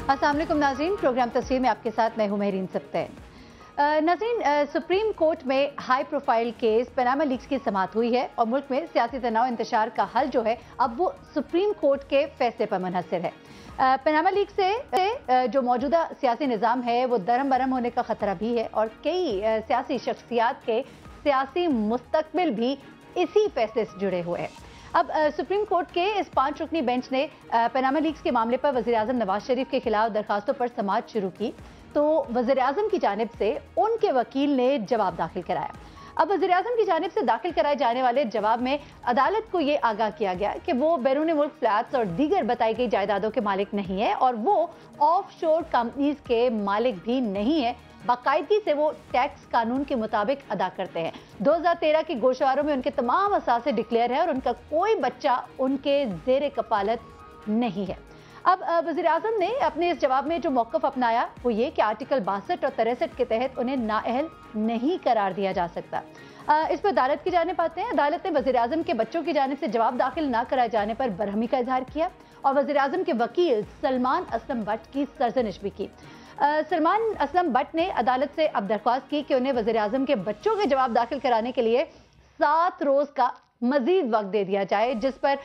अस्सलाम वालेकुम नाज़रीन, प्रोग्राम तस्वीर में आपके साथ मैं हूं महरीन सब्तैन। नाज़रीन, सुप्रीम कोर्ट में high profile case Panama leaks की समाअत हुई है और मुल्क में सियासी तनाव इंतशार का हल जो है अब वो सुप्रीम कोर्ट के फैसले पर मुनहसर है। पनामा लीक से जो मौजूदा सियासी निज़ाम है वो दरम बरम होने का खतरा भी है और कई सियासी शख्सियात के सियासी मुस्तकबिल भी इसी फैसले से जुड़े हुए हैं। अब सुप्रीम कोर्ट के इस 5 रुकनी बेंच ने पनामा लीक्स के मामले पर वज़ीर आज़म नवाज शरीफ के खिलाफ दरखास्तों पर समाअत शुरू की, तो वज़ीर आज़म की जानिब से उनके वकील ने जवाब दाखिल कराया। अब वज़ीर आज़म की जानिब से दाखिल कराए जाने वाले जवाब में अदालत को ये आगाह किया गया कि वो बैरून मुल्क फ्लैट्स और दीगर बताई गई जायदादों के मालिक नहीं है और वो ऑफशोर कंपनीज के मालिक भी नहीं है, बाकायदगी से वो टैक्स कानून के मुताबिक अदा करते हैं। 2013 की गोशवारों में उनके तमाम असासे डिक्लेयर है और उनका कोई बच्चा उनके जेर कपालत नहीं है। अब वज़ीर आज़म ने अपने इस जवाब में जो मौक़िफ़ अपनाया वो ये कि आर्टिकल 62 और 63 के तहत उन्हें नाअहल नहीं करार दिया जा सकता। इस पर अदालत की जानिब आते हैं। अदालत ने वज़ीर आज़म के बच्चों की जानिब से जवाब दाखिल न कराए जाने पर बरहमी का इजहार किया और वज़ीर आज़म के वकील सलमान असलम भट्ट की सरजनिश भी की। सलमान असलम भट्ट ने अदालत से अब दरख्वास्त की कि उन्हें वज़ीर आज़म के बच्चों के जवाब दाखिल कराने के लिए 7 रोज़ का मजीद वक्त दे दिया जाए, जिस पर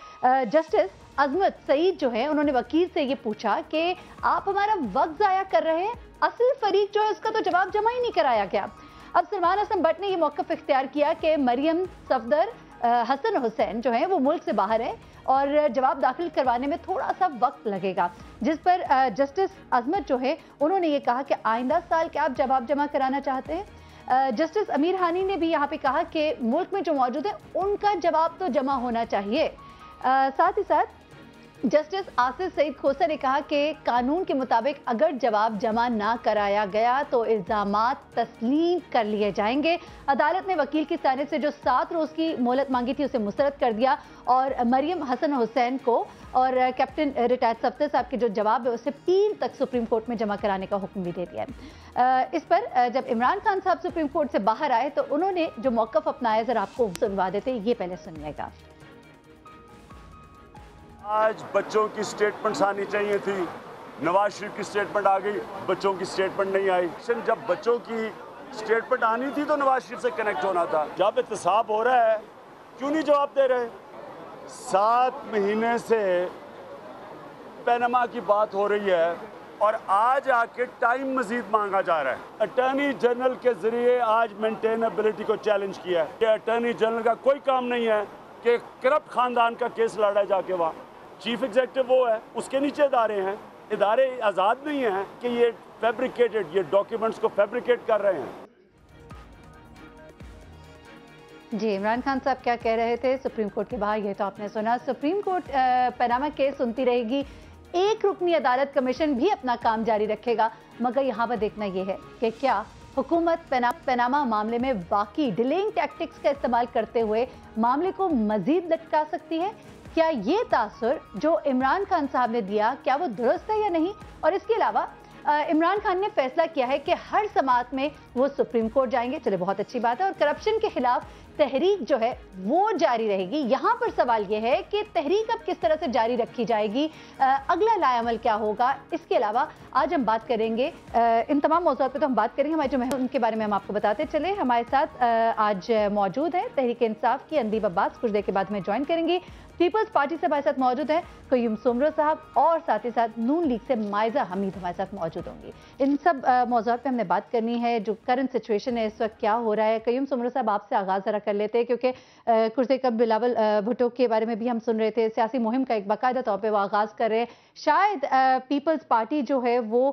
जस्टिस अजमत सईद जो है उन्होंने वकील से ये पूछा कि आप हमारा वक्त ज़ाया कर रहे हैं, असल फरीक जो है उसका तो जवाब जमा ही नहीं कराया गया। अब सलमान असलम भट्ट ने ये मौक़िफ़ इख्तियार किया कि मरियम सफदर हसन हुसैन जो है वो मुल्क से बाहर है और जवाब दाखिल करवाने में थोड़ा सा वक्त लगेगा, जिस पर जस्टिस अजमत जो है उन्होंने ये कहा कि आइंदा साल क्या आप जवाब जमा कराना चाहते हैं। जस्टिस अमीर हानी ने भी यहाँ पे कहा कि मुल्क में जो मौजूद है उनका जवाब तो जमा होना चाहिए। साथ ही साथ जस्टिस आसिफ सईद खोसा ने कहा कि कानून के मुताबिक अगर जवाब जमा ना कराया गया तो इल्ज़ामात तस्लीम कर लिए जाएंगे। अदालत ने वकील की जानिब से जो 7 रोज़ की मोहलत मांगी थी उसे मुस्तरद कर दिया और मरियम हसन हुसैन को और कैप्टन रिटायर्ड सफ्तर साहब के जो जवाब है उसे 3 तक सुप्रीम कोर्ट में जमा कराने का हुक्म भी दे दिया है। इस पर जब इमरान खान साहब सुप्रीम कोर्ट से बाहर आए तो उन्होंने जो मौक़िफ़ अपनाया जरा आपको सुनवा देते, ये पहले सुनिएगा। आज बच्चों की स्टेटमेंट्स आनी चाहिए थी, नवाज शरीफ की स्टेटमेंट आ गई, बच्चों की स्टेटमेंट नहीं आई। जब बच्चों की स्टेटमेंट आनी थी तो नवाज शरीफ से कनेक्ट होना था। जब एहतसाब हो रहा है क्यों नहीं जवाब दे रहे? 7 महीने से पनामा की बात हो रही है और आज आके टाइम मजीद मांगा जा रहा है। अटॉर्नी जनरल के जरिए आज मेंटेनेबिलिटी को चैलेंज किया है कि अटॉर्नी जनरल का कोई काम नहीं है कि करप्ट खानदान का केस लड़ा जाके वहाँ। चीफ एग्जीक्यूटिव वो है, उसके नीचे इदारे हैं, इदारे आज़ाद नहीं हैं कि ये फैब्रिकेटेड ये डॉक्यूमेंट्स को फैब्रिकेट कर रहे हैं। जी, इमरान खान साहब क्या कह रहे थे सुप्रीम कोर्ट के बाहर, ये तो आपने सुना। सुप्रीम कोर्ट पनामा केस सुनती रहेगी, एक रुकनी अदालत कमीशन भी अपना काम जारी रखेगा, मगर यहाँ पर देखना यह है कि क्या हुकूमत पनामा मामले में वाकई डिलेइंग टैक्टिक्स का इस्तेमाल करते हुए मामले को मजीद लटका सकती है। क्या ये तासुर जो इमरान खान साहब ने दिया क्या वो दुरुस्त है या नहीं, और इसके अलावा इमरान खान ने फैसला किया है कि हर समाअत में वो सुप्रीम कोर्ट जाएंगे, चले बहुत अच्छी बात है, और करप्शन के खिलाफ तहरीक जो है वो जारी रहेगी। यहाँ पर सवाल ये है कि तहरीक अब किस तरह से जारी रखी जाएगी, अगला लाएअमल क्या होगा। इसके अलावा आज हम बात करेंगे इन तमाम मौज़ूआत पे तो हम बात करेंगे, हमारे जो मेहमान उनके बारे में हम आपको बताते चले। हमारे साथ आज मौजूद है तहरीक इंसाफ की अंदीब अब्बास, कुछ देर के बाद हमें ज्वाइन करेंगी। पीपल्स पार्टी से हमारे साथ मौजूद है क़य्यूम सुमरो साहब और साथ ही साथ नून लीग से माइजा हमीद हमारे साथ मौजूद होंगी। इन सब मौज़ूआत पे हमने बात करनी है, जो करंट सिचुएशन है इस वक्त क्या हो रहा है। क़य्यूम सुमरो साहब आपसे आगाज़ ज़रा कर लेते हैं, क्योंकि कुछ देर कब बिलावल भुट्टो के बारे में भी हम सुन रहे थे, सियासी मुहिम का एक बाकायदा तौर पर वो आगाज़ कर रहे हैं। शायद पीपल्स पार्टी जो है वो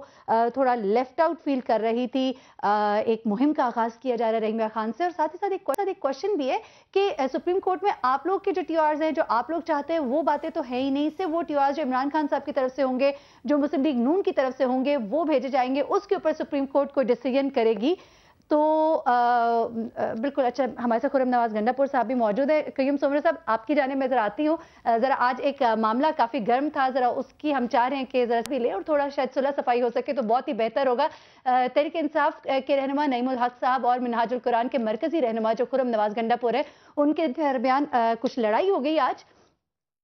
थोड़ा लेफ्ट आउट फील कर रही थी, एक मुहिम का आगाज़ किया जा रहा है रहीम खान से, और साथ ही साथ एक क्वेश्चन भी है कि सुप्रीम कोर्ट में आप लोग के जो टीआरएस हैं, जो आप लोग चाहते हैं वो बातें तो है ही नहीं। सिर्फ वो टीआरएस जो इमरान खान साहब की तरफ से होंगे, जो मुस्लिम लीग नून की तरफ से होंगे, वो भेजे जाएंगे, उसके ऊपर सुप्रीम कोर्ट कोई डिसीजन करेगी। तो बिल्कुल अच्छा, हमारे साथ खुर्रम नवाज गंडापुर साहब भी मौजूद है। क़य्यूम सुमरो साहब आपकी जाने में ज़रा आती हूँ, ज़रा आज एक मामला काफ़ी गर्म था, ज़रा उसकी हम चाह रहे हैं कि ज़रा भी ले और थोड़ा शायद सुलह सफाई हो सके तो बहुत ही बेहतर होगा। तहरीक इंसाफ के रहनुमा नईमुल हक साहब और मिनहाजुल कुरान के मरकज़ी रहनुमा जो खुर्रम नवाज गंडापुर है, उनके दरमियान कुछ लड़ाई हो गई आज,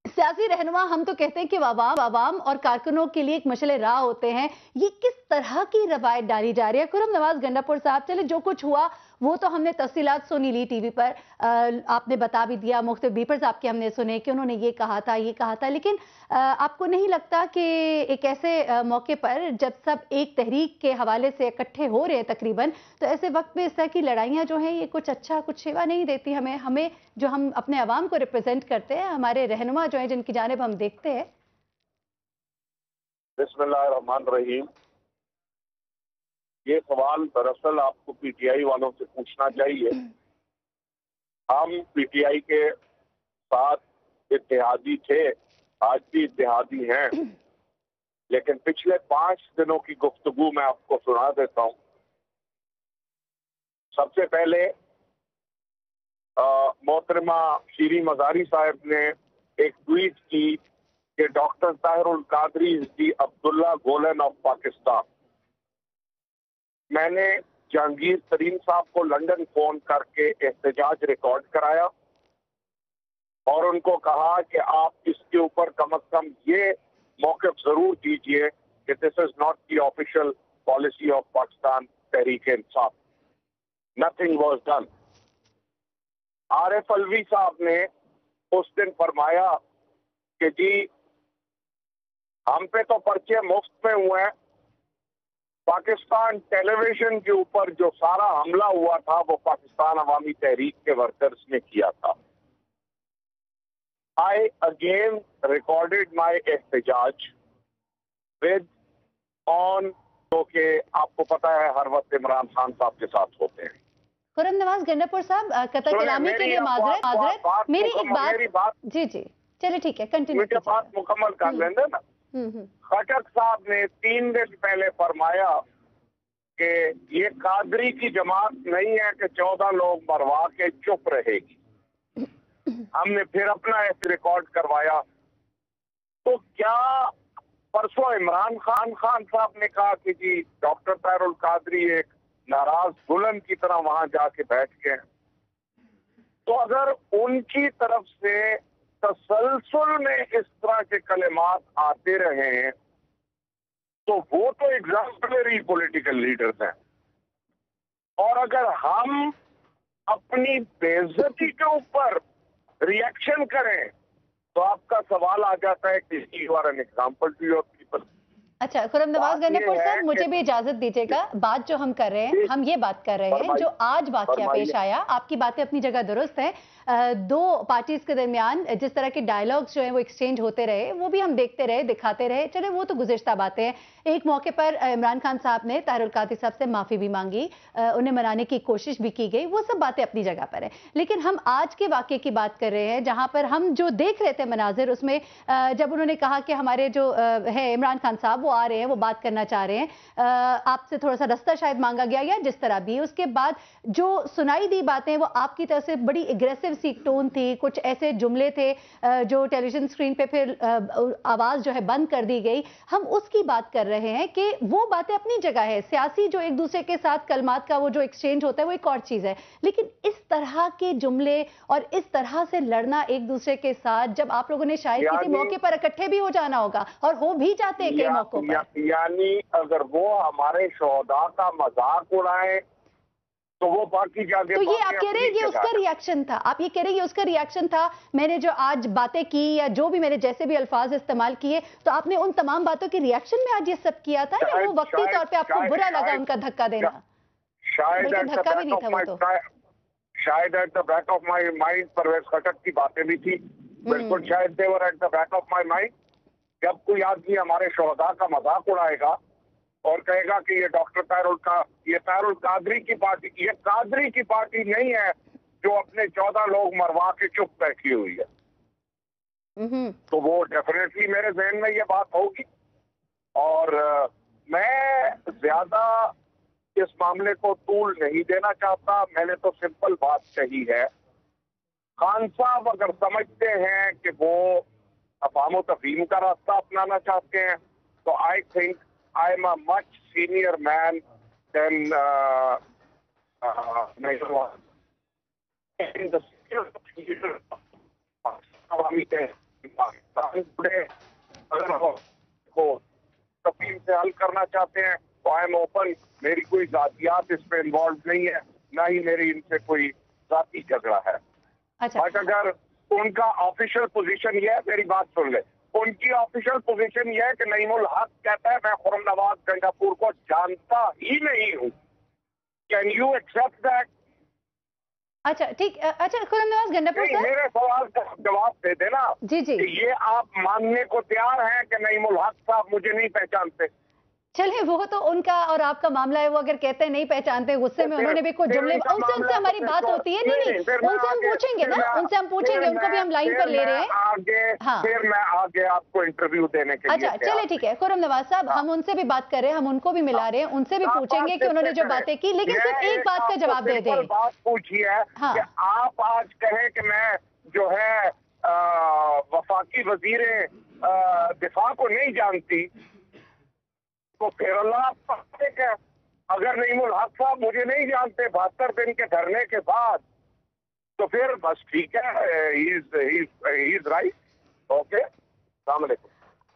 सियासी रहनुमा हम तो कहते हैं कि आवाम और कारकुनों के लिए एक मशले राह होते हैं। ये किस तरह की रवायत डाली जा रही है? खुर्रम नवाज गंडापुर साहब, चले जो कुछ हुआ वो तो हमने तफसीलात सुनी ली टीवी पर, आपने बता भी दिया, मुख्तलिफ बीपर्स आपके हमने सुने कि उन्होंने ये कहा था, लेकिन आपको नहीं लगता कि एक ऐसे मौके पर जब सब एक तहरीक के हवाले से इकट्ठे हो रहे हैं तकरीबन, तो ऐसे वक्त में इस तरह की लड़ाइयाँ जो हैं ये कुछ अच्छा, कुछ सेवा नहीं देती हमें जो हम अपने अवाम को रिप्रेजेंट करते हैं, हमारे रहनुमा जो हैं जिनकी जानिब हम देखते हैं? बिस्मिल्लाहिर्रहमानिर्रहीम। ये सवाल दरअसल आपको पीटीआई वालों से पूछना चाहिए। हम पीटीआई के साथ इत्तेहादी थे, आज भी इत्तेहादी हैं, लेकिन पिछले 5 दिनों की गुफ्तगू मैं आपको सुना देता हूँ। सबसे पहले मोहतरमा शीरी मजारी साहब ने एक ट्वीट की कि doctor Tahirul Qadri is the Abdullah Golan of Pakistan. मैंने जहांगीर तरीन साहब को लंदन फोन करके एहतजाज रिकॉर्ड कराया और उनको कहा कि आप इसके ऊपर कम से कम ये मौक़िफ़ जरूर दीजिए कि this is not the official policy of Pakistan Tehreek Insaf. Nothing was done. Arif Alvi साहब ने उस दिन फरमाया कि जी हम पे तो पर्चे मुफ्त में हुए हैं, पाकिस्तान टेलीविजन के ऊपर जो सारा हमला हुआ था वो पाकिस्तान अवामी तहरीक के वर्कर्स ने किया था। आई अगेन रिकॉर्डेड माई एहतजाज विद ऑन, जो कि आपको पता है हर वक्त इमरान खान साहब के साथ होते हैं। खुर्रम नवाज गंडापुर साहब, कतई कलामी के लिए माजरत, मेरी एक बात जी चलिए ठीक है, कंटिन्यू कीजिए। बात मुकम्मल कर लेंगे ना। खटक साहब ने 3 दिन पहले फरमाया कि ये कादरी की जमात नहीं है कि 14 लोग मरवा के चुप रहेगी। हमने फिर अपना ऐसे रिकॉर्ड करवाया। तो क्या परसों इमरान खान साहब ने कहा कि जी डॉक्टर ताहिरुल कादरी एक नाराज दुल्हन की तरह वहां जाके बैठ के, तो अगर उनकी तरफ से तसलसल में इस तरह के कलिमात आते रहे हैं तो वो तो एग्जाम्पलरी पॉलिटिकल लीडर्स हैं। और अगर हम अपनी बेइज्जती के ऊपर रिएक्शन करें तो आपका सवाल आ जाता है कि you are an example to your people. अच्छा, खुर्रम नवाज गंडापुर साहब, मुझे भी इजाजत दीजिएगा। बात जो हम कर रहे हैं, हम ये बात कर रहे हैं जो आज वाकया पेश आया। आपकी बातें अपनी जगह दुरुस्त हैं। दो पार्टीज के दरमियान जिस तरह के डायलॉग्स जो है वो एक्सचेंज होते रहे, वो भी हम देखते रहे, दिखाते रहे, चले वो तो गुज़िश्ता बातें हैं। एक मौके पर इमरान खान साहब ने ताहिरुल कादरी साहब से माफ़ी भी मांगी, उन्हें मनाने की कोशिश भी की गई, वो सब बातें अपनी जगह पर है। लेकिन हम आज के वाकये की बात कर रहे हैं जहाँ पर हम जो देख रहे थे मनाजिर, उसमें जब उन्होंने कहा कि हमारे जो है इमरान खान साहब वो आ रहे हैं, वो बात करना चाह रहे हैं, आपसे थोड़ा सा रास्ता शायद मांगा गया या जिस तरह भी, उसके बाद जो सुनाई दी बातें वो आपकी तरफ से बड़ी एग्रेसिव सी टोन थी, कुछ ऐसे जुमले थे जो टेलीविजन स्क्रीन पे फिर आवाज जो है बंद कर दी गई। हम उसकी बात कर रहे हैं कि वो बातें अपनी जगह है, सियासी जो एक दूसरे के साथ कलमात का वो जो एक्सचेंज होता है वो एक और चीज है, लेकिन इस तरह के जुमले और इस तरह से लड़ना एक दूसरे के साथ, जब आप लोगों ने शायद किसी मौके पर इकट्ठे भी हो जाना होगा और हो भी जाते हैं कई मौकों पर, यानी अगर वो हमारे शोहदा का मजाक उड़ाए तो वो बाकी जाके, तो ये आप कह रहे हैं ये उसका रिएक्शन था, आप ये कह रहे हैं ये उसका रिएक्शन था। मैंने जो आज बातें की या जो भी मैंने जैसे भी अल्फाज इस्तेमाल किए, तो आपने उन तमाम बातों के रिएक्शन में आज ये सब किया था, या वो वक्ती तौर पे आपको बुरा लगा उनका धक्का देना? शायद धक्का भी नहीं था वो तो। शायद at the back of my mind Parvez Khattak की बातें भी थी, बिल्कुल शायद they were at the back of my mind. जब कोई आदमी हमारे शोहदा का मजाक उड़ाएगा और कहेगा कि ये डॉक्टर ताहिरुल कादरी की पार्टी, ये कादरी की पार्टी नहीं है जो अपने 14 लोग मरवा के चुप बैठी हुई है, तो वो डेफिनेटली मेरे जहन में ये बात होगी। और मैं ज्यादा इस मामले को तूल नहीं देना चाहता। मैंने तो सिंपल बात कही है, खान साहब अगर समझते हैं कि वो अफाम तफहीम का रास्ता अपनाना चाहते हैं तो I think I am a much senior man than in the Pakistan today अगर हो तफहीम से हल करना चाहते हैं तो आई एम ओपन। मेरी कोई जातियात इसमें इन्वॉल्व नहीं है, ना ही मेरी इनसे कोई जाती झगड़ा है। अच्छा, बट अगर उनका ऑफिशियल पोजीशन ये है, मेरी बात सुन ले, उनकी ऑफिशियल पोजीशन ये है कि नईमुल हक कहता है मैं खुर्रम नवाज गंडापुर को जानता ही नहीं हूँ। Can you accept that? अच्छा ठीक। अच्छा खुर्रम नवाज गंडापुर सर, मेरे सवाल का जवाब दे देना। जी जी, कि ये आप मानने को तैयार हैं कि नईमुल हक साहब मुझे नहीं पहचानते? चलिए वो तो उनका और आपका मामला है। वो अगर कहते हैं नहीं पहचानते, गुस्से में उन्होंने भी कुछ जुमले, उनसे हमारी बात होती है। नहीं नहीं, उनसे हम पूछेंगे ना, उनसे हम पूछेंगे, उनको भी हम लाइन पर ले रहे हैं आगे। हाँ, फिर मैं आगे आपको इंटरव्यू देने के लिए। अच्छा चलिए ठीक है खुर्रम नवाज साहब, हम उनसे भी बात कर रहे हैं, हम उनको भी मिला रहे हैं, उनसे भी पूछेंगे कि उन्होंने जो बातें की, लेकिन सिर्फ एक बात का जवाब दे दें। बात पूछी है कि आप आज कहें कि मैं जो है वफाकी वजीर दिफा को नहीं जानती, तो फिर अल्लाह है। अगर नईमुल हक साहब मुझे नहीं जानते 72 दिन के धरने के बाद, तो फिर बस ठीक है, ही इज राइट। ओके, अस्सलाम वालेकुम।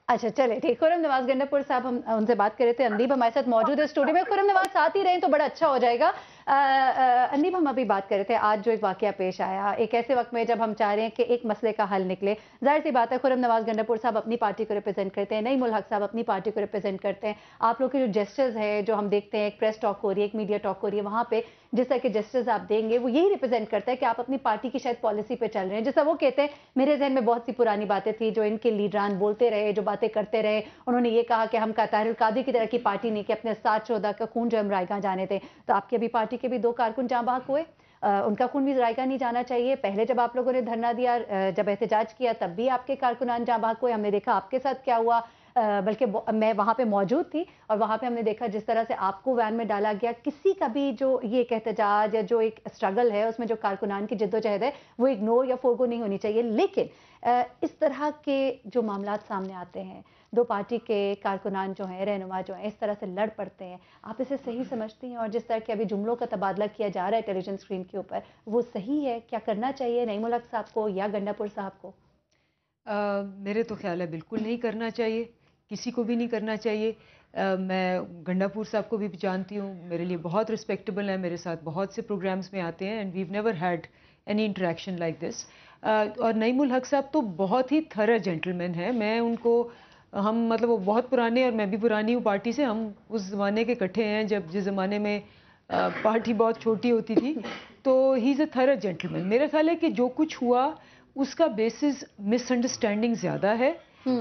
अच्छा चले ठीक। खुर्रम नवाज गंडापुर साहब, हम उनसे बात कर रहे थे। अंदीब हमारे साथ मौजूद है स्टूडियो में। खुर्रम नवाज साथ ही रहें तो बड़ा अच्छा हो जाएगा। अंदीब, हम अभी बात कर रहे थे आज जो एक वाकया पेश आया, एक ऐसे वक्त में जब हम चाह रहे हैं कि एक मसले का हल निकले। जाहिर सी बात है खुर्रम नवाज गंडापुर साहब अपनी पार्टी को रिप्रेजेंट करते हैं, नईमुल हक साहब अपनी पार्टी को रिप्रेजेंट करते हैं। आप लोग के जो जेस्चर्स है, जो हम देखते हैं, एक प्रेस टॉक हो रही है, एक मीडिया टॉक हो रही है, वहाँ पे जिस तरह के जेस्चर्स आप देंगे वो यही रिप्रेजेंट करता है कि आप अपनी पार्टी की शायद पॉलिसी पे चल रहे हैं। जैसा वो कहते हैं, मेरे जहन में बहुत सी पुरानी बातें थी जो इनके लीडरान बोलते रहे, जो बातें करते रहे। उन्होंने ये कहा कि हम ताहिर कादरी की तरह की पार्टी नहीं कि अपने 7-14 का खून जो हम रायगा जाने थे। तो आपकी अभी पार्टी के भी 2 कारकुन जाँ बहक हुए, उनका खून भी रायगा नहीं जाना चाहिए। पहले जब आप लोगों ने धरना दिया, जब एहतजाज किया, तब भी आपके कारकुनान जाँ बहक हुए। हमने देखा आपके साथ क्या हुआ, बल्कि मैं वहाँ पे मौजूद थी और वहाँ पे हमने देखा जिस तरह से आपको वैन में डाला गया। किसी का भी जो ये एक एहतजाज या जो एक स्ट्रगल है, उसमें जो कारकुनान की जिद्दोजहद है, वो इग्नोर या फोरगो नहीं होनी चाहिए। लेकिन इस तरह के जो मामलात सामने आते हैं, 2 पार्टी के कारकुनान जो हैं, रहनुमा जो हैं, इस तरह से लड़ पड़ते हैं, आप इसे सही समझती हैं? और जिस तरह के अभी जुमलों का तबादला किया जा रहा है टेलीविजन स्क्रीन के ऊपर, वो सही है? क्या करना चाहिए नईमुल हक साहब को या गंडापुर साहब को? मेरे तो ख्याल है बिल्कुल नहीं करना चाहिए, किसी को भी नहीं करना चाहिए। मैं गंडापुर साहब को भी जानती हूँ, मेरे लिए बहुत रिस्पेक्टेबल है, मेरे साथ बहुत से प्रोग्राम्स में आते हैं and we have never had any interaction like this. और नईमुल हक साहब तो बहुत ही थरा जेंटलमैन है। मैं उनको, हम मतलब वो बहुत पुराने और मैं भी पुरानी हूँ पार्टी से, हम उस ज़माने के इकट्ठे हैं जब जिस ज़माने में पार्टी बहुत छोटी होती थी। तो ही इज़ अ थरा जेंटलमैन। मेरा ख्याल है कि जो कुछ हुआ उसका बेसिस मिसअंडरस्टैंडिंग ज़्यादा है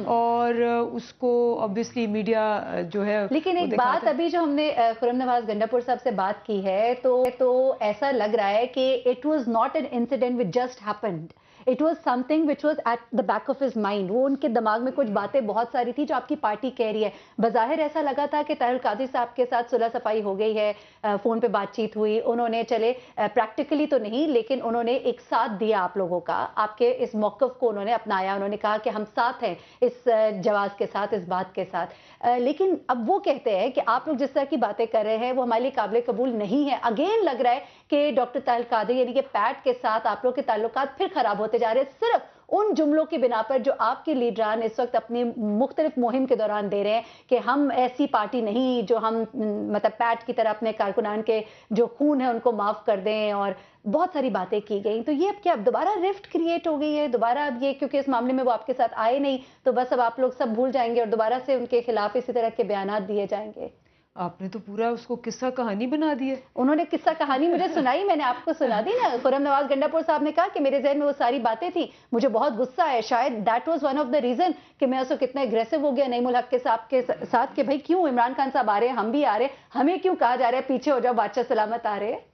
और उसको ऑब्वियसली मीडिया जो है। लेकिन एक बात अभी जो हमने खुर्रम नवाज गंडापुर साहब से बात की है, तो ऐसा लग रहा है कि it was not an incident which just happened, it was something which was at the back of his mind. वो उनके दिमाग में कुछ बातें बहुत सारी थी जो आपकी पार्टी कह रही है। बज़ाहिर ऐसा लगा था कि ताहिर कादरी साहब के साथ सुलह सफाई हो गई है, फ़ोन पे बातचीत हुई, उन्होंने चले प्रैक्टिकली तो नहीं लेकिन उन्होंने एक साथ दिया आप लोगों का, आपके इस मौक़िफ़ को उन्होंने अपनाया, उन्होंने कहा कि हम साथ हैं इस जवाज़ के साथ, इस बात के साथ। लेकिन अब वो कहते हैं कि आप लोग जिस तरह की बातें कर रहे हैं वो हमारे लिए काबिल कबूल नहीं है। अगेन लग रहा है कि डॉक्टर ताहिर कादरी यानी कि पैट के साथ आप लोग के ताल्लुकात फिर खराब होते जा रहे हैं, सिर्फ उन जुमलों की बिना पर जो आपके लीडरान इस वक्त अपनी मुख्तलिफ मुहिम के दौरान दे रहे हैं कि हम ऐसी पार्टी नहीं जो हम मतलब पैट की तरह अपने कारकुनान के जो खून है उनको माफ़ कर दें, और बहुत सारी बातें की गई। तो ये अब क्या दोबारा रिफ्ट क्रिएट हो गई है? दोबारा अब ये, क्योंकि इस मामले में वो आपके साथ आए नहीं तो बस अब आप लोग सब भूल जाएंगे और दोबारा से उनके खिलाफ इसी तरह के बयानात दिए जाएंगे? आपने तो पूरा उसको किस्सा कहानी बना दी है। उन्होंने किस्सा कहानी मुझे सुनाई, मैंने आपको सुना दी ना। खुर्रम नवाज गंडापुर साहब ने कहा कि मेरे जहन में वो सारी बातें थी, मुझे बहुत गुस्सा है, शायद that was one of the reason कि मैं उसको कितना एग्रेसिव हो गया नईमुल हक के साथ कि भाई क्यों इमरान खान साहब आ रहे हैं, हम भी आ रहे हैं, हमें क्यों कहा जा रहा है पीछे हो जाओ, बादशाह सलामत आ रहे हैं।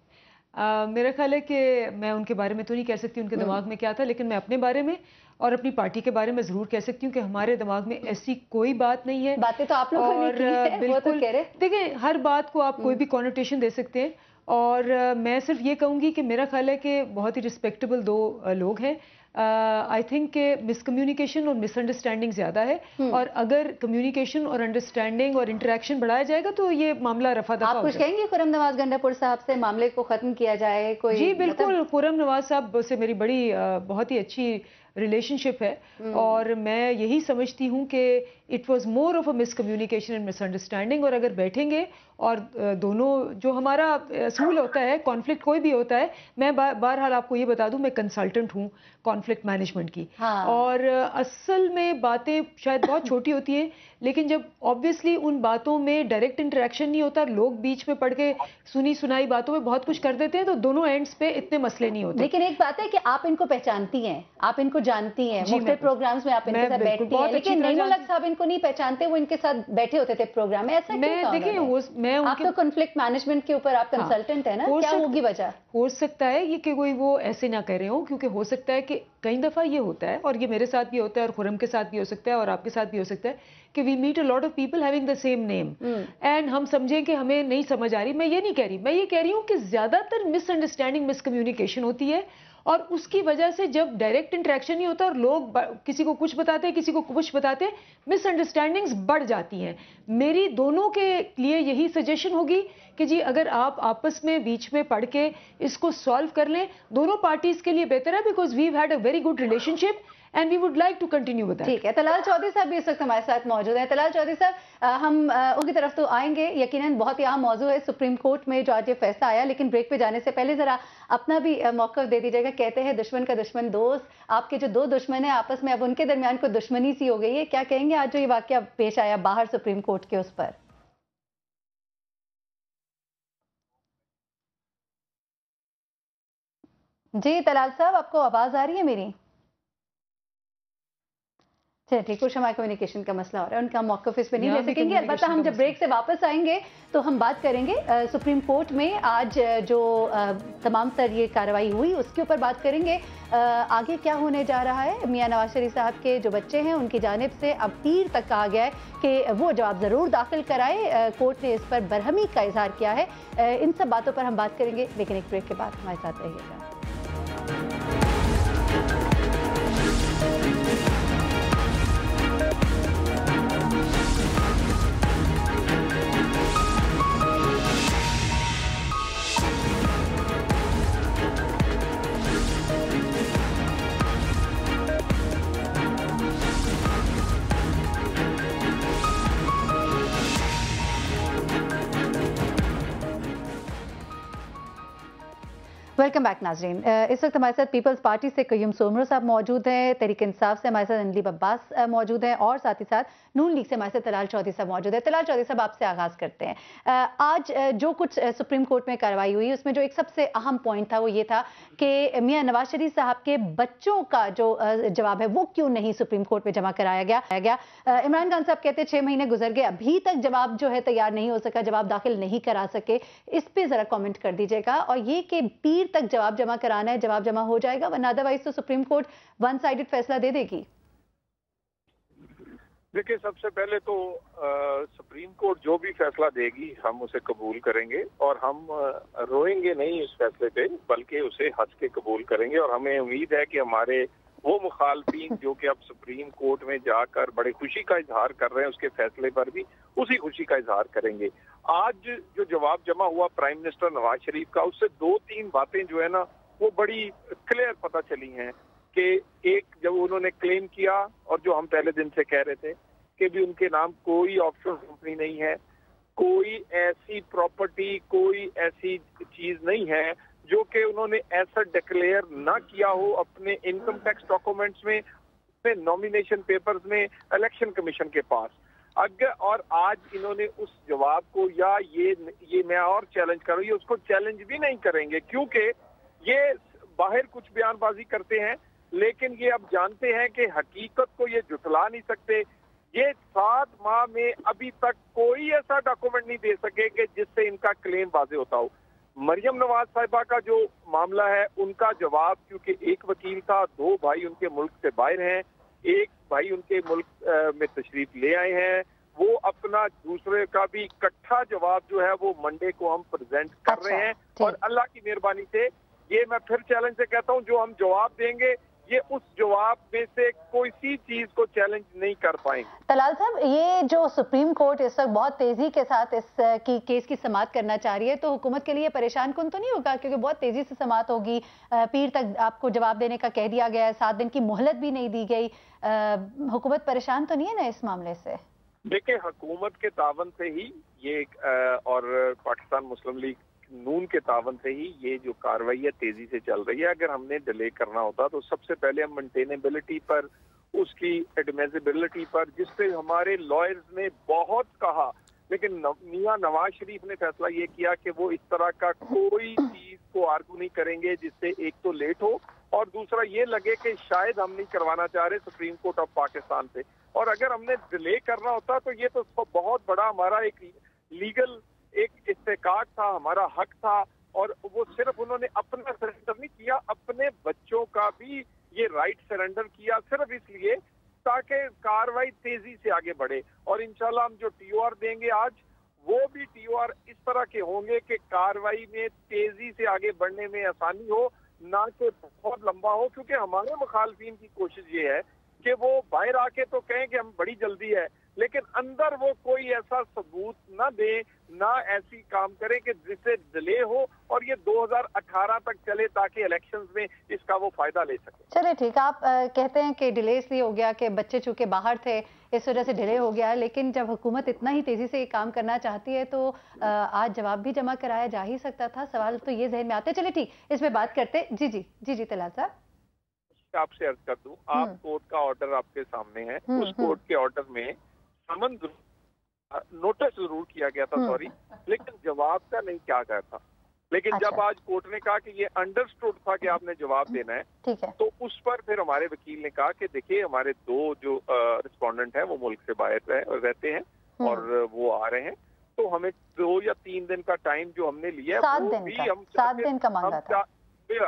मेरा ख्याल है कि मैं उनके बारे में तो नहीं कह सकती उनके दिमाग में क्या था, लेकिन मैं अपने बारे में और अपनी पार्टी के बारे में ज़रूर कह सकती हूँ कि हमारे दिमाग में ऐसी कोई बात नहीं है। बातें तो आप लोगों ने की है, वो तो कह रहे। देखिए, हर बात को आप कोई भी कॉनोटेशन दे सकते हैं, और मैं सिर्फ ये कहूँगी कि मेरा ख्याल है कि बहुत ही रिस्पेक्टेबल दो लोग हैं। आई थिंक के मिसकम्युनिकेशन और मिसअंडरस्टैंडिंग ज़्यादा है, और अगर कम्युनिकेशन और अंडरस्टैंडिंग और इंटरेक्शन बढ़ाया जाएगा तो ये मामला रफा दफा। आप कुछ कहेंगे खुर्रम नवाज गंडापुर साहब से, मामले को ख़त्म किया जाए? कोई जी बिल्कुल, खुर्रम नवाज साहब से मेरी बड़ी बहुत ही अच्छी रिलेशनशिप है और मैं यही समझती हूँ कि it was more of a miscommunication and misunderstanding. और अगर बैठेंगे और दोनों जो हमारा असूल होता है, कॉन्फ्लिक्ट कोई भी होता है, मैं बहरहाल आपको ये बता दूं मैं कंसल्टेंट हूँ कॉन्फ्लिक्ट मैनेजमेंट की। हाँ। और असल में बातें शायद बहुत छोटी होती हैं, लेकिन जब ऑब्वियसली उन बातों में डायरेक्ट इंटरेक्शन नहीं होता, लोग बीच में पड़ के सुनी सुनाई बातों में बहुत कुछ कर देते हैं, तो दोनों एंड्स पे इतने मसले नहीं होते। लेकिन एक बात है कि आप इनको पहचानती हैं, आप इनको जानती हैं, मुख्तलिफ प्रोग्राम्स में आप इनके साथ बैठती हैं, लेकिन नईमुल हक साहब इनको नहीं पहचानते, वो इनके साथ बैठे होते थे प्रोग्राम में, ऐसा क्यों? मैं आप तो कॉन्फ्लिक्ट मैनेजमेंट के ऊपर आप कंसल्टेंट है ना, क्या होगी वजह? हो सकता है ये कि कोई वो ऐसे ना कह रहे हो, क्योंकि हो सकता है कि कई दफा ये होता है, और ये मेरे साथ भी होता है और खुरम के साथ भी हो सकता है और आपके साथ भी हो सकता है कि we meet a lot of people having the same name and हम समझें कि हमें नहीं समझ आ रही। मैं ये नहीं कह रही, मैं ये कह रही हूँ कि ज्यादातर मिसअंडरस्टैंडिंग, मिसकम्युनिकेशन होती है और उसकी वजह से जब डायरेक्ट इंटरेक्शन नहीं होता और लोग किसी को कुछ बताते हैं, किसी को कुछ बताते हैं, मिसअंडरस्टैंडिंग्स बढ़ जाती हैं। मेरी दोनों के लिए यही सजेशन होगी कि जी अगर आप आपस में बीच में पढ़ के इसको सॉल्व कर लें, दोनों पार्टीज के लिए बेहतर है, because we had a very good relationship and we would like to continue with that. ठीक है, तलाल चौधरी साहब भी इस वक्त हमारे साथ मौजूद हैं। तलाल चौधरी साहब, हम उनकी तरफ तो आएंगे, यकीनन बहुत ही अहम मौजू है सुप्रीम कोर्ट में जो आज ये फैसला आया, लेकिन ब्रेक पे जाने से पहले जरा अपना भी मौक़िफ़ दे दीजिएगा। कहते हैं दुश्मन का दुश्मन दोस्त, आपके जो दो दुश्मन हैं आपस में अब उनके दरमियान कोई दुश्मनी सी हो गई है, क्या कहेंगे आज जो ये वाकया पेश आया बाहर सुप्रीम कोर्ट के उस पर? जी तलाल साहब, आपको आवाज आ रही है मेरी? चलिए ठीक, कुछ हमारे कम्युनिकेशन का मसला हो रहा है, उनका मौक़िफ़ इस पे नहीं ले सकेंगे। अलबत्ता हम जब ब्रेक से वापस आएंगे तो हम बात करेंगे सुप्रीम कोर्ट में आज जो तमाम तर ये कार्रवाई हुई उसके ऊपर बात करेंगे। आगे क्या होने जा रहा है, मियां नवाज शरीफ साहब के जो बच्चे हैं उनकी जानिब से अब पीर तक कहा गया है कि वो जवाब ज़रूर दाखिल कराए, कोर्ट ने इस पर बरहमी का इजहार किया है। इन सब बातों पर हम बात करेंगे, लेकिन एक ब्रेक के बाद हमारे साथ रहिएगा। वेलकम बैक नाजरीन। इस वक्त हमारे साथ पीपल्स पार्टी से कयूम सोमरो साहब मौजूद हैं, तहरीक इंसाफ से हमारे साथ अनलीब अब्बास मौजूद हैं और साथ ही साथ नून लीग से हमारे साथ तलाल चौधरी साहब मौजूद है। तलाल चौधरी साहब, आपसे आगाज़ करते हैं। आज जो कुछ सुप्रीम कोर्ट में कार्रवाई हुई उसमें जो एक सबसे अहम पॉइंट था वो ये था कि मियां नवाज शरीफ साहब के बच्चों का जो जवाब है वो क्यों नहीं सुप्रीम कोर्ट में जमा कराया गया। इमरान खान साहब कहते 6 महीने गुजर गए, अभी तक जवाब जो है तैयार नहीं हो सका, जवाब दाखिल नहीं करा सके। इस पर ज़रा कॉमेंट कर दीजिएगा। और ये कि पीर तक जवाब जमा कराना है, जवाब जमा हो जाएगा, वरना अदरवाइज तो सुप्रीम कोर्ट वन साइडेड फैसला दे देगी। देखिए, सबसे पहले तो सुप्रीम कोर्ट जो भी फैसला देगी हम उसे कबूल करेंगे और हम रोएंगे नहीं इस फैसले पे, बल्कि उसे हंस के कबूल करेंगे। और हमें उम्मीद है कि हमारे वो मुखालफीन जो कि अब सुप्रीम कोर्ट में जाकर बड़े खुशी का इजहार कर रहे हैं उसके फैसले पर भी उसी खुशी का इजहार करेंगे। आज जो जवाब जमा हुआ प्राइम मिनिस्टर नवाज शरीफ का, उससे 2-3 बातें जो है ना वो बड़ी क्लियर पता चली हैं कि एक, जब उन्होंने क्लेम किया और जो हम पहले दिन से कह रहे थे कि भी उनके नाम कोई ऑफशोर कंपनी नहीं है, कोई ऐसी प्रॉपर्टी, कोई ऐसी चीज नहीं है जो कि उन्होंने ऐसा डिक्लेयर ना किया हो अपने इनकम टैक्स डॉक्यूमेंट्स में, अपने नॉमिनेशन पेपर्स में, इलेक्शन कमीशन के पास। अगर और आज इन्होंने उस जवाब को या ये मैं और चैलेंज कर रही हूँ, उसको चैलेंज भी नहीं करेंगे, क्योंकि ये बाहर कुछ बयानबाजी करते हैं लेकिन ये अब जानते हैं कि हकीकत को ये जुटला नहीं सकते। ये 7 माह में अभी तक कोई ऐसा डॉक्यूमेंट नहीं दे सके कि जिससे इनका क्लेम वाज़ेह होता हो। मरियम नवाज साहिबा का जो मामला है उनका जवाब, क्योंकि एक वकील था, 2 भाई उनके मुल्क से बाहर हैं, एक भाई उनके मुल्क में तशरीफ ले आए हैं, वो अपना दूसरे का भी इकट्ठा जवाब जो है वो मंडे को हम प्रेजेंट कर रहे हैं। और अल्लाह की मेहरबानी से ये मैं फिर चैलेंज से कहता हूँ, जो हम जवाब देंगे ये उस जवाब में से कोई सी चीज को चैलेंज नहीं कर पाएंगे। तलाल साहब, ये जो सुप्रीम कोर्ट इस वक्त बहुत तेजी के साथ इस केस की समाअत करना चाह रही है, तो हुकूमत के लिए परेशान कुन तो नहीं होगा? क्योंकि बहुत तेजी से समाअत होगी, पीर तक आपको जवाब देने का कह दिया गया है, 7 दिन की मोहलत भी नहीं दी गई। हुकूमत परेशान तो नहीं है ना इस मामले से? देखिए, हुकूमत के तावन से ही ये और पाकिस्तान मुस्लिम लीग नून के तावन से ही ये जो कार्रवाई है तेजी से चल रही है। अगर हमने डिले करना होता तो सबसे पहले हम मेंटेनेबिलिटी पर, उसकी एडमिसिबिलिटी पर, जिसपे हमारे लॉयर्स ने बहुत कहा, लेकिन मियां नवाज शरीफ ने फैसला ये किया कि वो इस तरह का कोई चीज को आर्गू नहीं करेंगे जिससे एक तो लेट हो और दूसरा ये लगे कि शायद हम नहीं करवाना चाह रहे सुप्रीम कोर्ट ऑफ पाकिस्तान से। और अगर हमने डिले करना होता तो ये तो बहुत बड़ा हमारा एक लीगल एक इस्तेकाक था, हमारा हक था, और वो सिर्फ उन्होंने अपना सरेंडर नहीं किया, अपने बच्चों का भी ये राइट सरेंडर किया, सिर्फ इसलिए ताकि कार्रवाई तेजी से आगे बढ़े। और इंशाल्लाह हम जो टीओआर देंगे आज, वो भी टीओआर इस तरह के होंगे कि कार्रवाई में तेजी से आगे बढ़ने में आसानी हो, ना कि बहुत लंबा हो। क्योंकि हमारे मुखालफिन की कोशिश ये है कि वो बाहर आके तो कहें कि हम बड़ी जल्दी है, लेकिन अंदर वो कोई ऐसा सबूत ना दे, ना ऐसी काम करे कि जिससे डिले हो और ये 2018 तक चले, ताकि इलेक्शंस में इसका वो फायदा ले सके। चलिए ठीक, आप कहते हैं कि डिले इसलिए हो गया कि बच्चे चूंकि बाहर थे, इस वजह से डिले हो गया, लेकिन जब हुकूमत इतना ही तेजी से ये काम करना चाहती है तो आज जवाब भी जमा कराया जा ही सकता था। सवाल तो ये जहन में आते। चलिए ठीक, इसमें बात करते। जी तलाल साहब, आपसे अर्ज कर दूं, आप कोर्ट का ऑर्डर आपके सामने है, उस कोर्ट के ऑर्डर में समन नोटिस जरूर किया गया था, सॉरी, लेकिन जवाब का नहीं क्या गया था। लेकिन जब आज कोर्ट ने कहा कि ये अंडरस्टूड था कि आपने जवाब देना है, ठीक है, तो उस पर फिर हमारे वकील ने कहा कि देखिए हमारे 2 जो रिस्पोंडेंट हैं वो मुल्क से बाहर रहते हैं और वो आ रहे हैं, तो हमें 2 या 3 दिन का टाइम जो हमने लिया है वो भी हम 7 दिन का मांगा था।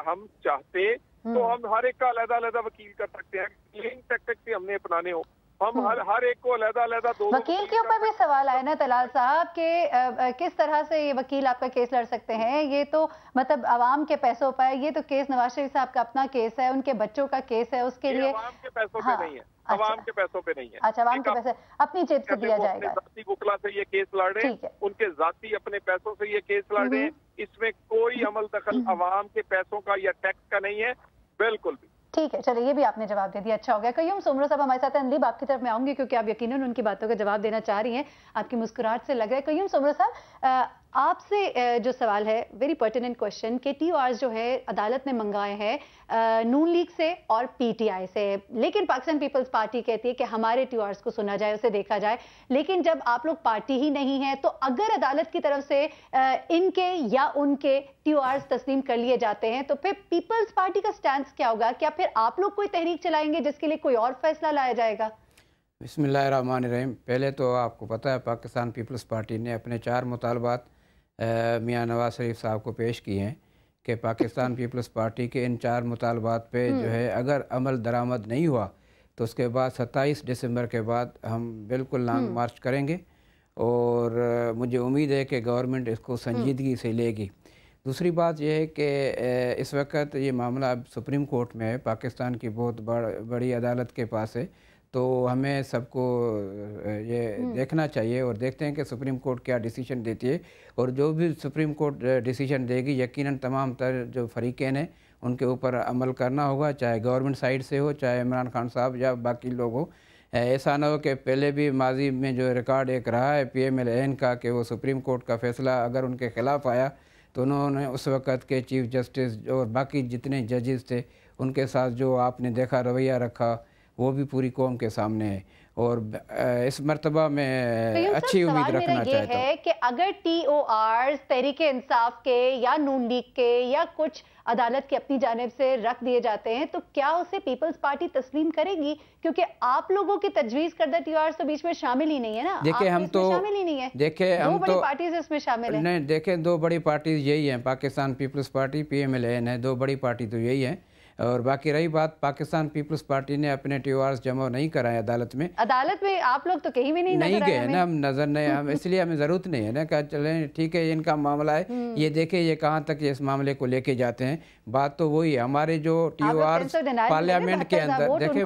हम चाहते तो हम हर एक का अलग-अलग वकील कर सकते हैं, लिंक टैक्टिक से हमने अपनाने हो, हम हर एक को अलग-अलग 2 वकील के ऊपर भी सवाल आया ना तलाल साहब के किस तरह से ये वकील आपका केस लड़ सकते हैं? ये तो मतलब आवाम के पैसों पर, ये तो केस नवाज शरीफ साहब का अपना केस है, उनके बच्चों का केस है, उसके लिए आवाम के पैसों पे नहीं है। आवाम के पैसों पे नहीं है। अच्छा, आवाम के पैसे अपनी जेब से दिया जाएगा। जाती वकला से ये केस लड़ रहे हैं, उनके जाती अपने पैसों से ये केस लड़ रहे हैं, इसमें कोई अमल दखल आवाम के पैसों का या टैक्स का नहीं है, बिल्कुल भी। ठीक है, चलिए ये भी आपने जवाब दे दिया, अच्छा हो गया। कयूम सुमरो साहब हमारे साथ हैं। अनलीब, आपकी तरफ मैं आऊंगी क्योंकि आप यकीनन उनकी बातों का जवाब देना चाह रही हैं, आपकी मुस्कुराहट से लग रहा है। कयूम सुमरो साहब, आपसे जो सवाल है, वेरी पर्टिनेंट क्वेश्चन, कि टीओआरस जो है अदालत ने मंगाए हैं नून लीग से और पीटीआई से, लेकिन पाकिस्तान पीपल्स पार्टी कहती है कि हमारे टीओआरस को सुना जाए, उसे देखा जाए। लेकिन जब आप लोग पार्टी ही नहीं है, तो अगर अदालत की तरफ से इनके या उनके टीओआरस तस्लीम कर लिए जाते हैं, तो फिर पीपल्स पार्टी का स्टैंड क्या होगा? क्या फिर आप लोग कोई तहरीक चलाएंगे जिसके लिए कोई और फैसला लाया जाएगा? बिस्मिल्लाहिर्रहमानिर्रहीम। पहले तो आपको पता है पाकिस्तान पीपल्स पार्टी ने अपने 4 मुतालबात मियां नवाज शरीफ साहब को पेश किए हैं कि पाकिस्तान पीपल्स पार्टी के इन 4 मुतालबात पे जो है अगर अमल दरामद नहीं हुआ तो उसके बाद 27 दिसंबर के बाद हम बिल्कुल लॉन्ग मार्च करेंगे और मुझे उम्मीद है कि गवर्नमेंट इसको संजीदगी से लेगी। दूसरी बात यह है कि इस वक्त ये मामला अब सुप्रीम कोर्ट में है, पाकिस्तान की बहुत बड़ी अदालत के पास है, तो हमें सबको ये देखना चाहिए और देखते हैं कि सुप्रीम कोर्ट क्या डिसीजन देती है। और जो भी सुप्रीम कोर्ट डिसीजन देगी यकीनन तमाम तर जो फरीक़ैन हैं उनके ऊपर अमल करना होगा, चाहे गवर्नमेंट साइड से हो, चाहे इमरान खान साहब या बाकी लोग हो। ऐसा ना हो कि पहले भी माजी में जो रिकॉर्ड एक रहा है PMLN का कि वो सुप्रीम कोर्ट का फ़ैसला अगर उनके ख़िलाफ़ आया तो उन्होंने उस वक़्त के चीफ़ जस्टिस और बाकी जितने जजेस थे उनके साथ जो आपने देखा रवैया रखा वो भी पूरी कौम के सामने है। और इस मर्तबा में अच्छी उम्मीद रखना चाहता हूँ कि अगर TORs तहरीके इंसाफ के या नून लीग के या कुछ अदालत की अपनी जानिब से रख दिए जाते हैं तो क्या उसे पीपल्स पार्टी तस्लीम करेगी? क्योंकि आप लोगों की तजवीज़ करदा TORs तो बीच में शामिल ही नहीं है ना। देखिए हम तो शामिल ही नहीं है, देखिए हम दो बड़ी पार्टीज इसमें शामिल है। नहीं, देखें 2 बड़ी पार्टीज यही हैं, पाकिस्तान पीपल्स पार्टी, PMLN है, 2 बड़ी पार्टी तो यही है। और बाकी रही बात, पाकिस्तान पीपल्स पार्टी ने अपने TORs जमा नहीं कराए अदालत में आप लोग तो कहीं भी नहीं गए ना, हम नजर नहीं, हम इसलिए हमें ज़रूरत नहीं है ना कि चलें ठीक है इनका मामला है, ये देखें ये कहाँ तक इस मामले को लेके जाते हैं। बात तो वही है, हमारे जो TORs पार्लियामेंट के अंदर देखे,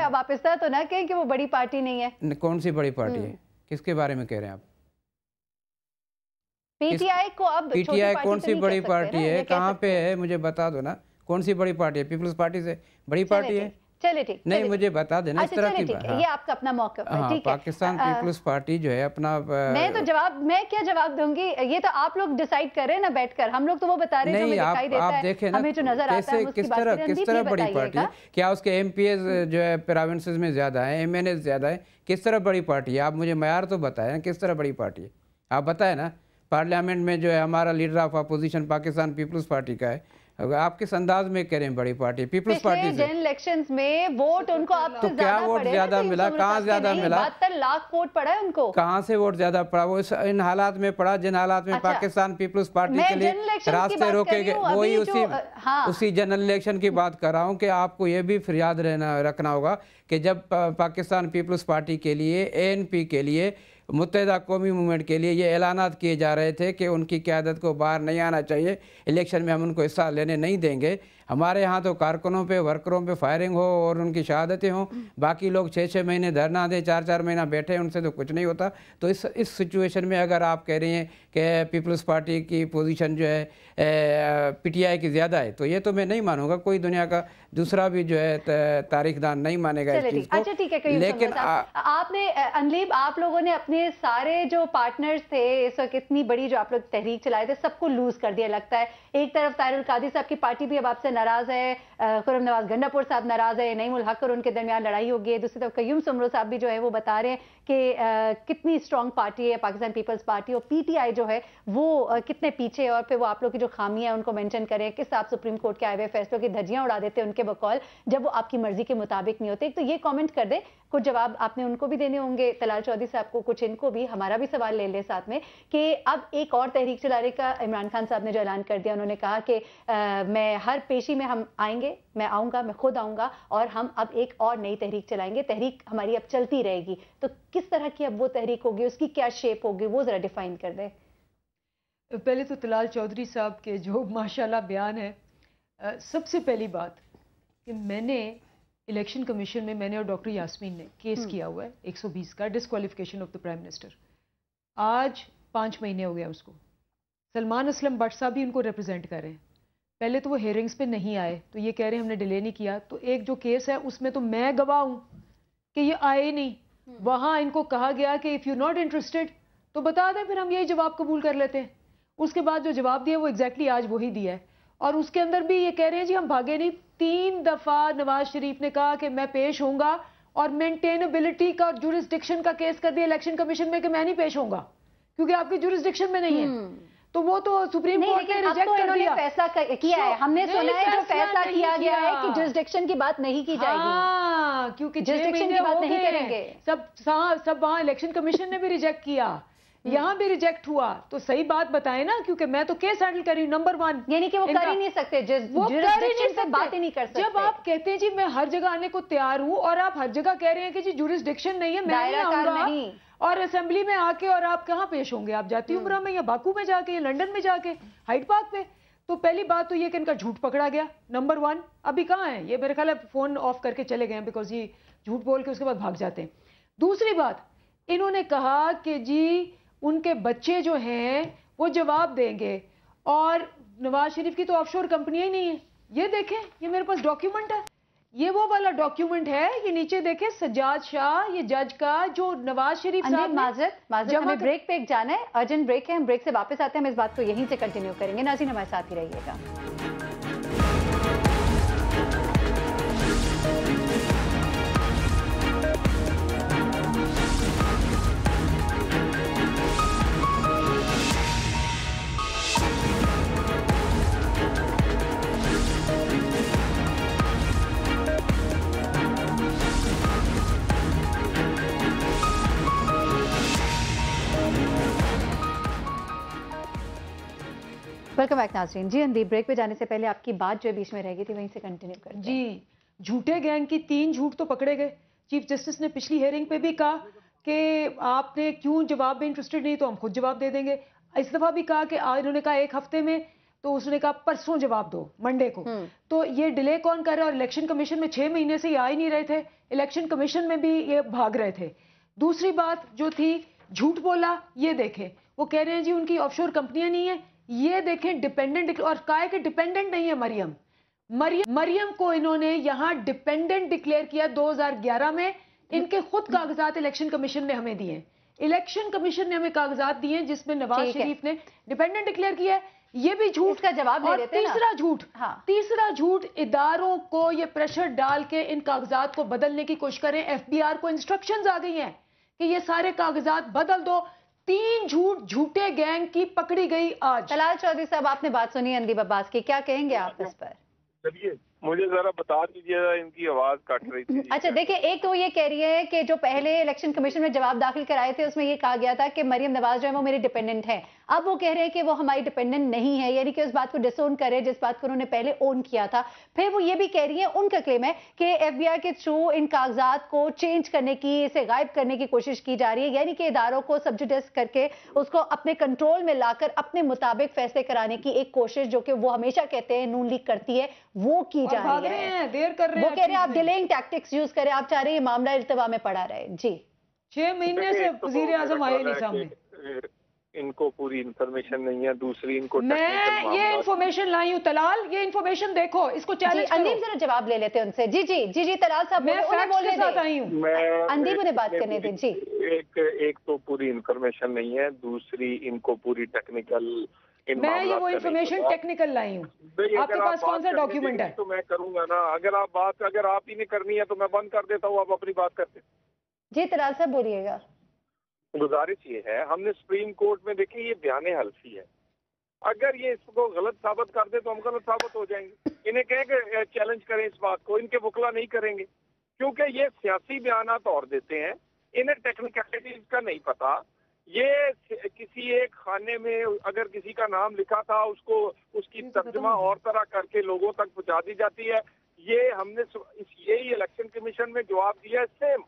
अब आप इस तरह तो ना कहें कि वो बड़ी पार्टी नहीं है। कौन सी बड़ी पार्टी है, किसके बारे में कह रहे हैं आप? PTI को अब PTI कौन सी बड़ी पार्टी है, कहाँ पे है, मुझे बता दो ना, कौन सी बड़ी पार्टी है? पीपल्स पार्टी से बड़ी पार्टी है? चलिए ठीक, नहीं मुझे बता देना इस तरह की बात। ये आपका अपना मौका है, ठीक है। पाकिस्तान पीपल्स पार्टी जो है अपना, मैं क्या जवाब दूंगी, ये तो आप लोग डिसाइड कर रहे हैं ना बैठकर, हम लोग तो वो बता रहे हैं जो हमें दिखाई देता है, हमें जो नजर आता है किस तरह बड़ी पार्टी है। क्या उसके MPs जो है प्रोविंसेस में ज्यादा है, MNAs ज्यादा है, किस तरह बड़ी पार्टी है? आप मुझे मयार तो बताएं किस तरह बड़ी पार्टी है, आप बताएं ना। पार्लियामेंट में जो है हमारा leader of opposition Pakistan Peoples Party का है, आप किस अंदाज में कह रहे हैं बड़ी पार्टी? पीपल्स पार्टी से इलेक्शंस में वोट उनको अब तो क्या वोट ज्यादा मिला, कहाँ ज्यादा मिला? 72 लाख वोट पड़ा है उनको, कहाँ से वोट ज्यादा पड़ा? वो इन हालात में पड़ा जिन हालात में पाकिस्तान पीपल्स पार्टी के लिए रास्ते रोके गए, वही उसी जनरल इलेक्शन की बात कर रहा हूँ कि आपको ये भी फिर याद रखना होगा कि जब पाकिस्तान पीपल्स पार्टी के लिए, ANP के लिए, मुत्तहिदा कौमी मूवमेंट के लिए ये ऐलानात किए जा रहे थे कि उनकी क़यादत को बाहर नहीं आना चाहिए, इलेक्शन में हम उनको हिस्सा लेने नहीं देंगे। हमारे यहाँ तो कारकुनों पे, वर्करों पे फायरिंग हो और उनकी शहादतें हों, बाकी लोग 6-6 महीने धरना दें, 4-4 महीना बैठे, उनसे तो कुछ नहीं होता। तो इस सिचुएशन में अगर आप कह रही हैं कि पीपल्स पार्टी की पोजीशन जो है PTI की ज़्यादा है, तो ये तो मैं नहीं मानूंगा, कोई दुनिया का दूसरा भी जो है तारीखदान नहीं मानेगा इस चीज़ को। अच्छा ठीक है, लेकिन आपने अनलीब, आप लोगों ने अपने सारे जो पार्टनर्स थे इस वक्त इतनी बड़ी जो आप लोग तहरीक चलाए थे, सबको लूज कर दिया लगता है। एक तरफ ताहिरुल कादी साहब की पार्टी भी अब आपसे नाराज है, खुर्रम नवाज गंडापुर साहब नाराज है, नईमुल हक और उनके दरमियान लड़ाई होगी है। दूसरी तरफ कयूम सुमरो साहब भी जो है वो बता रहे हैं कि कितनी स्ट्रॉन्ग पार्टी है पाकिस्तान पीपल्स पार्टी, और PTI जो है वो कितने पीछे है। और फिर वो आप लोग की जो खामियां उनको मेंशन करें, किस आप सुप्रीम कोर्ट के आए हुए फैसलों की धज्जियां उड़ा देते हैं उनके बकौल, जब वो आपकी मर्जी के मुताबिक नहीं होते। एक तो ये कॉमेंट कर दे, कुछ जवाब आपने उनको भी देने होंगे, तलाल चौधरी साहब को, कुछ इनको भी। हमारा भी सवाल ले ले साथ में कि अब एक और तहरीक चलाने का इमरान खान साहब ने जो ऐलान कर दिया, उन्होंने कहा कि मैं हर पेशी में हम आएंगे, मैं आऊंगा, मैं खुद आऊंगा और हम अब एक और नई तहरीक चलाएंगे, तहरीक हमारी अब चलती रहेगी। तो किस तरह की अब वो तहरीक होगी, उसकी क्या शेप होगी, वो जरा डिफाइन कर दे। पहले तो तलाल चौधरी साहब के जो माशाल्लाह बयान है, सबसे पहली बात कि मैंने इलेक्शन कमीशन में, मैंने और डॉक्टर यास्मीन ने केस किया हुआ है 120 का, disqualification of the prime minister. आज 5 महीने हो गया उसको। सलमान असलम भट्ट साहब भी उनको रिप्रेजेंट कर रहे हैं। पहले तो वो हेयरिंग्स पे नहीं आए, तो ये कह रहे हैं हमने डिले नहीं किया। तो एक जो केस है उसमें तो मैं गवाह हूँ कि ये आए ही नहीं। वहाँ इनको कहा गया कि इफ़ यू नॉट इंटरेस्टेड तो बता दें, फिर हम यही जवाब कबूल कर लेते हैं। उसके बाद जो जवाब दिया वो एग्जैक्टली आज वही दिया है। और उसके अंदर भी ये कह रहे हैं जी हम भागे नहीं। 3 दफ़ा नवाज शरीफ ने कहा कि मैं पेश होऊंगा, और मेंटेनेबिलिटी का और जुरिस्डिक्शन का केस कर दिया इलेक्शन कमीशन में कि मैं नहीं पेश होऊंगा क्योंकि आपकी जुरिस्डिक्शन में नहीं है। तो वो तो सुप्रीम कोर्ट ने रिजेक्ट कर दिया। फैसला किया है, हमने सुना है जो फैसला किया गया है कि जुरिस्डिक्शन की बात नहीं की जाएगी, क्योंकि जुरिस्डिक्शन की बात नहीं करेंगे। सब वहाँ इलेक्शन कमीशन ने भी रिजेक्ट किया, यहाँ भी रिजेक्ट हुआ। तो सही बात बताए ना, क्योंकि मैं तो केस हैंडल कर रही हूँ नंबर 1। यानी कि वो कर ही नहीं सकते, बात ही नहीं कर सकते। जब आप कहते हैं जी मैं हर जगह आने को तैयार हूँ और आप हर जगह कह रहे हैं कि जी जुरिस्डिक्शन नहीं है, मैं नहीं आऊंगा, और असेंबली में आके और आप कहाँ पेश होंगे? आप जाती उम्रा में या बाकू में जाके या लंदन में जाके हाइड पार्क पे। तो पहली बात तो ये कि इनका झूठ पकड़ा गया, नंबर 1। अभी कहाँ है ये? मेरे ख्याल है फोन ऑफ करके चले गए, बिकॉज ये झूठ बोल के उसके बाद भाग जाते हैं। दूसरी बात, इन्होंने कहा कि जी उनके बच्चे जो हैं वो जवाब देंगे, और नवाज शरीफ की तो ऑफशोर कंपनियां ही नहीं है। ये देखें, ये मेरे पास डॉक्यूमेंट है, ये वो वाला डॉक्यूमेंट है, ये नीचे देखें सज्जाद शाह, ये जज का जो नवाज शरीफ साहब। माजरत हमें ब्रेक पे जाना है, अर्जेंट ब्रेक है, हम ब्रेक से वापस आते हैं, हम इस बात को यहीं से कंटिन्यू करेंगे। नाज़रीन हमारे साथ ही रहिएगा। वेलकम बैक नाज़रीन। जी अंदीप, ब्रेक पे जाने से पहले आपकी बात जो बीच में रह गई थी वहीं से कंटिन्यू कर। जी, झूठे गैंग की 3 झूठ तो पकड़े गए। चीफ जस्टिस ने पिछली हियरिंग पे भी कहा कि आपने क्यों जवाब में इंटरेस्टेड नहीं, तो हम खुद जवाब दे देंगे। इस दफा भी कहा कि इन्होंने कहा 1 हफ्ते में, तो उसने कहा परसों जवाब दो, मंडे को। तो ये डिले कौन कर रहा है? और इलेक्शन कमीशन में 6 महीने से ये आ ही नहीं रहे थे, इलेक्शन कमीशन में भी ये भाग रहे थे। दूसरी बात जो थी, झूठ बोला, ये देखें, वो कह रहे हैं जी उनकी ऑफशोर कंपनियां नहीं है, ये देखें डिपेंडेंट, और कहा है कि डिपेंडेंट नहीं है मरियम को इन्होंने यहां डिपेंडेंट डिक्लेयर किया 2011 में। इनके खुद कागजात इलेक्शन कमीशन ने हमें दिए, इलेक्शन कमीशन ने हमें कागजात दिए जिसमें नवाज शरीफ ने डिपेंडेंट डिक्लेयर किया है। ये भी झूठ का जवाब दे देते हैं। तीसरा झूठ, तीसरा झूठ, इदारों को ये प्रेशर डाल के इन कागजात को बदलने की कोशिश करें। एफबीआर को इंस्ट्रक्शंस आ गई हैं कि ये सारे कागजात बदल दो। 3 झूठ, झूठे गैंग की पकड़ी गई आज। तलाल चौधरी साहब, आपने बात सुनी अंदीप अब्बास की, क्या कहेंगे आप इस पर? चलिए मुझे जरा बता दीजिएगा, इनकी आवाज कट रही थी। अच्छा देखिए, एक तो ये कह रही है कि जो पहले इलेक्शन कमीशन में जवाब दाखिल कराए थे उसमें ये कहा गया था कि मरियम नवाज जो है वो मेरी डिपेंडेंट है। अब वो कह रहे हैं कि वो हमारी डिपेंडेंट नहीं है, यानी कि उस बात को डिसोन करे जिस बात को उन्होंने पहले ओन किया था। फिर वो ये भी कह रही है, उनका क्लेम है कि एफबीआई के थ्रू इन कागजात को चेंज करने की, इसे गायब करने की कोशिश की जा रही है, यानी कि इदारों को सब्जुडिस करके उसको अपने कंट्रोल में लाकर अपने मुताबिक फैसले कराने की एक कोशिश, जो कि वो हमेशा कहते हैं नून लीग करती है, वो की जा रही है। देर कर रहे हैं, वो कह रहे हैं आप डिलेइंग टैक्टिक्स यूज करें, आप चाह रहे हैं ये मामला इल्तिवा में पड़ा रहे। जी 6 महीने से वजीर आजम आए नहीं सामने, इनको पूरी इंफॉर्मेशन नहीं है। दूसरी इनको मैं ये इंफॉर्मेशन लाई हूँ तलाल, ये इंफॉर्मेशन देखो, इसको चैलेंज करो। अंदीप जरा जवाब ले लेते हैं उनसे। जी तलाल साहब, मैं फैक्ट्स के साथ आई हूँ, अंदीप उन्हें बात करने दें। जी एक तो पूरी इंफॉर्मेशन नहीं है, दूसरी इनको पूरी टेक्निकल, मैं ये वो इंफॉर्मेशन टेक्निकल लाई हूँ। आपके पास कौन सा डॉक्यूमेंट है? तो मैं करूंगा ना, अगर आप ही ने करनी है तो मैं बंद कर देता हूँ, आप अपनी बात करते। जी तलाल साहब बोलिएगा। गुजारिश ये है, हमने सुप्रीम कोर्ट में देखी ये बयाने हल्फी है, अगर ये इसको गलत साबित कर दे तो हम गलत साबित हो जाएंगे। इन्हें कहें कि चैलेंज करें इस बात को, इनके वकला नहीं करेंगे, क्योंकि ये सियासी बयानात और देते हैं, इन्हें टेक्निकलिटीज का नहीं पता। ये किसी एक खाने में अगर किसी का नाम लिखा था, उसको उसकी तर्जुमा और तरह करके लोगों तक पहुंचा दी जाती है। ये हमने यही इलेक्शन कमीशन में जवाब दिया है, सेम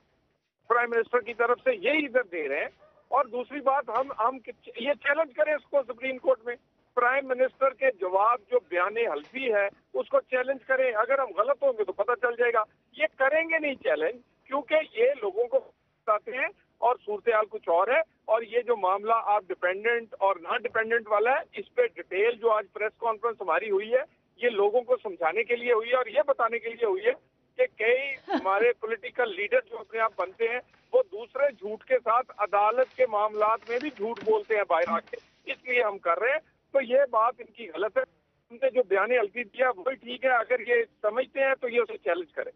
प्राइम मिनिस्टर की तरफ से यही इधर दे रहे हैं। और दूसरी बात, हम ये चैलेंज करें इसको सुप्रीम कोर्ट में, प्राइम मिनिस्टर के जवाब जो बयाने हल्फी है उसको चैलेंज करें। अगर हम गलत होंगे तो पता चल जाएगा। ये करेंगे नहीं चैलेंज, क्योंकि ये लोगों को बताते हैं और सूरत हाल कुछ और है। और ये जो मामला आप डिपेंडेंट और नॉन डिपेंडेंट वाला है, इस पे डिटेल जो आज प्रेस कॉन्फ्रेंस हमारी हुई है, ये लोगों को समझाने के लिए हुई है और ये बताने के लिए हुई है कि कई हमारे पॉलिटिकल लीडर जो अपने आप बनते हैं, वो दूसरे झूठ के साथ अदालत के मामलात में भी झूठ बोलते हैं बाहर आके, इसलिए हम कर रहे हैं। तो ये बात इनकी गलत है, उनने जो बयान हल्फी दिया वही ठीक है। अगर ये समझते हैं तो ये उसे चैलेंज करें।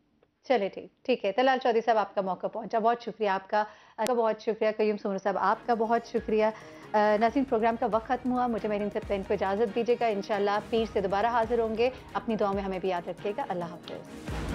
चलिए ठीक है। तलाल चौधरी साहब, आपका मौका पहुंचा, बहुत शुक्रिया आपका बहुत शुक्रिया। कयूम सोमर साहब, आपका बहुत शुक्रिया। नाज़रीन, प्रोग्राम का वक्त खत्म हुआ, मुझे मेरी फ्रेंड को इजाज़त दीजिएगा। इंशाल्लाह पीर से दोबारा हाजिर होंगे। अपनी दुआ में हमें भी याद रखिएगा। अल्लाह हाफ़िज़।